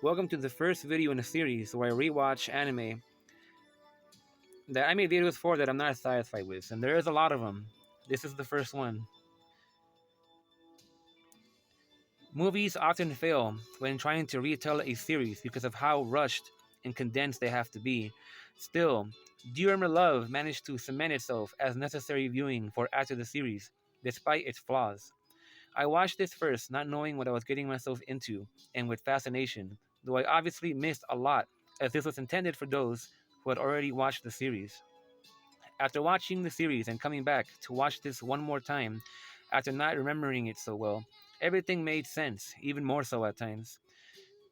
Welcome to the first video in a series where I rewatch anime that I made videos for that I'm not satisfied with, and there is a lot of them. This is the first one. Movies often fail when trying to retell a series because of how rushed and condensed they have to be. Still, Do You Remember Love managed to cement itself as necessary viewing for after the series, despite its flaws. I watched this first, not knowing what I was getting myself into, and with fascination, though I obviously missed a lot, as this was intended for those who had already watched the series. After watching the series and coming back to watch this one more time, after not remembering it so well, everything made sense, even more so at times.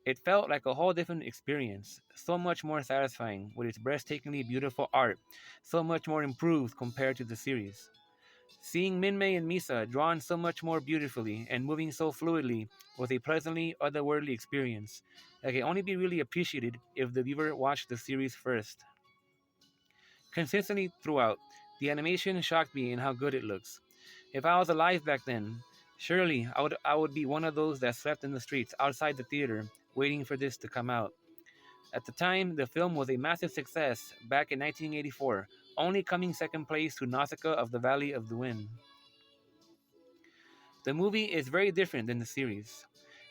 It felt like a whole different experience, so much more satisfying with its breathtakingly beautiful art, so much more improved compared to the series. Seeing Minmay and Misa drawn so much more beautifully and moving so fluidly was a pleasantly otherworldly experience that can only be really appreciated if the viewer watched the series first. Consistently throughout, the animation shocked me in how good it looks. If I was alive back then, surely I would be one of those that slept in the streets outside the theater waiting for this to come out. At the time, the film was a massive success back in 1984, only coming second place to Nausicaa of the Valley of the Wind. The movie is very different than the series.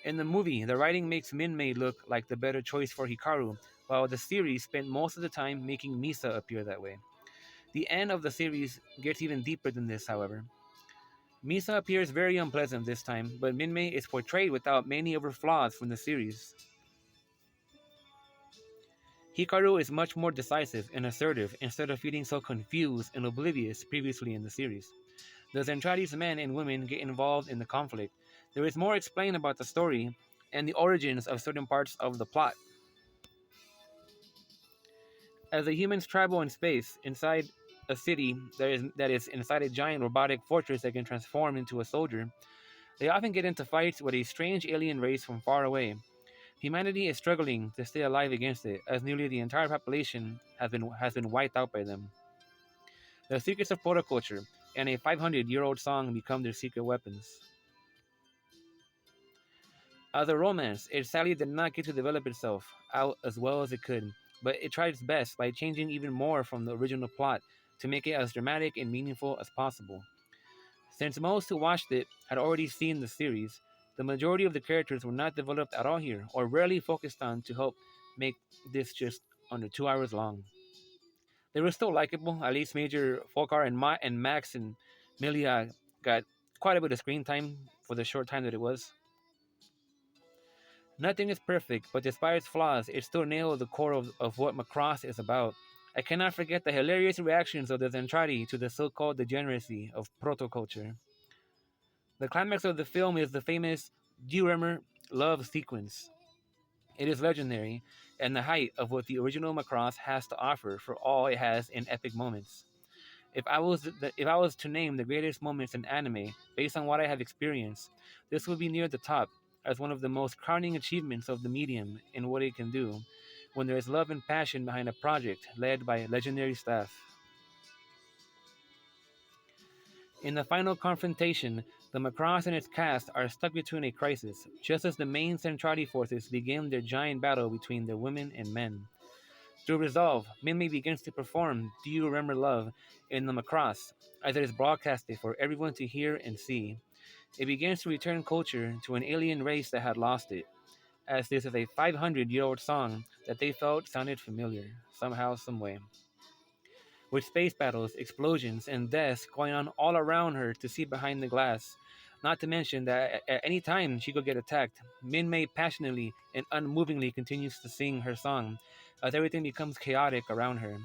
In the movie, the writing makes Minmay look like the better choice for Hikaru, while the series spent most of the time making Misa appear that way. The end of the series gets even deeper than this, however. Misa appears very unpleasant this time, but Minmay is portrayed without many of her flaws from the series. Hikaru is much more decisive and assertive instead of feeling so confused and oblivious previously in the series. The Zentradi's men and women get involved in the conflict. There is more explained about the story and the origins of certain parts of the plot. As the humans travel in space inside a city that is inside a giant robotic fortress that can transform into a soldier, they often get into fights with a strange alien race from far away. Humanity is struggling to stay alive against it, as nearly the entire population has been wiped out by them. The secrets of protoculture and a 500-year-old song become their secret weapons. As a romance, it sadly did not get to develop itself out as well as it could, but it tried its best by changing even more from the original plot to make it as dramatic and meaningful as possible. Since most who watched it had already seen the series, the majority of the characters were not developed at all here, or rarely focused on to help make this just under 2 hours long. They were still likable, at least Major Folkar and Max and Milia got quite a bit of screen time for the short time that it was. Nothing is perfect, but despite its flaws, it still nailed the core of what Macross is about. I cannot forget the hilarious reactions of the Zentradi to the so-called degeneracy of protoculture. The climax of the film is the famous Do You Remember Love sequence. It is legendary, and the height of what the original Macross has to offer for all it has in epic moments. If I was to name the greatest moments in anime based on what I have experienced, this would be near the top as one of the most crowning achievements of the medium in what it can do when there is love and passion behind a project led by legendary staff. In the final confrontation, the Macross and its cast are stuck between a crisis, just as the main Centrati forces begin their giant battle between their women and men. Through resolve, Mimi begins to perform Do You Remember Love in the Macross, as it is broadcasted for everyone to hear and see. It begins to return culture to an alien race that had lost it, as this is a 500-year-old song that they felt sounded familiar, somehow, someway. With space battles, explosions, and deaths going on all around her to see behind the glass. Not to mention that at any time she could get attacked, Minmay passionately and unmovingly continues to sing her song as everything becomes chaotic around her.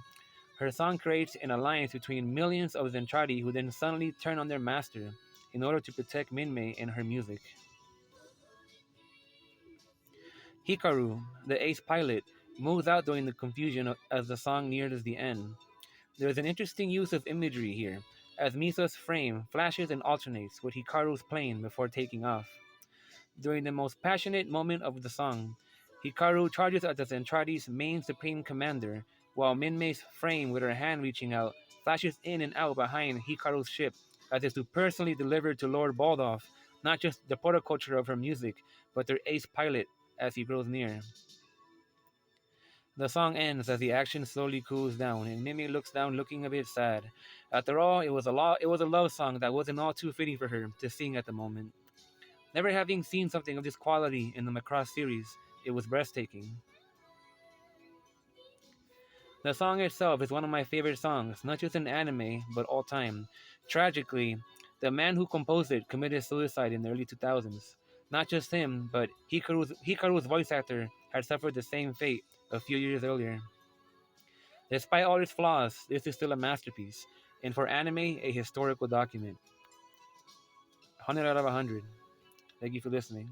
Her song creates an alliance between millions of Zentradi who then suddenly turn on their master in order to protect Minmay and her music. Hikaru, the ace pilot, moves out during the confusion as the song nears the end. There is an interesting use of imagery here, as Misa's frame flashes and alternates with Hikaru's plane before taking off. During the most passionate moment of the song, Hikaru charges at the Zentradi's main supreme commander, while Minmay's frame with her hand reaching out flashes in and out behind Hikaru's ship as if to personally deliver to Lord Baldoff not just the protoculture of her music, but their ace pilot as he grows near. The song ends as the action slowly cools down, and Mimi looks down, looking a bit sad. After all, it was a love song that wasn't all too fitting for her to sing at the moment. Never having seen something of this quality in the Macross series, it was breathtaking. The song itself is one of my favorite songs, not just in anime, but all time. Tragically, the man who composed it committed suicide in the early 2000s. Not just him, but Hikaru's voice actor had suffered the same fate a few years earlier. Despite all its flaws, this is still a masterpiece, and for anime, a historical document. 100 out of 100. Thank you for listening.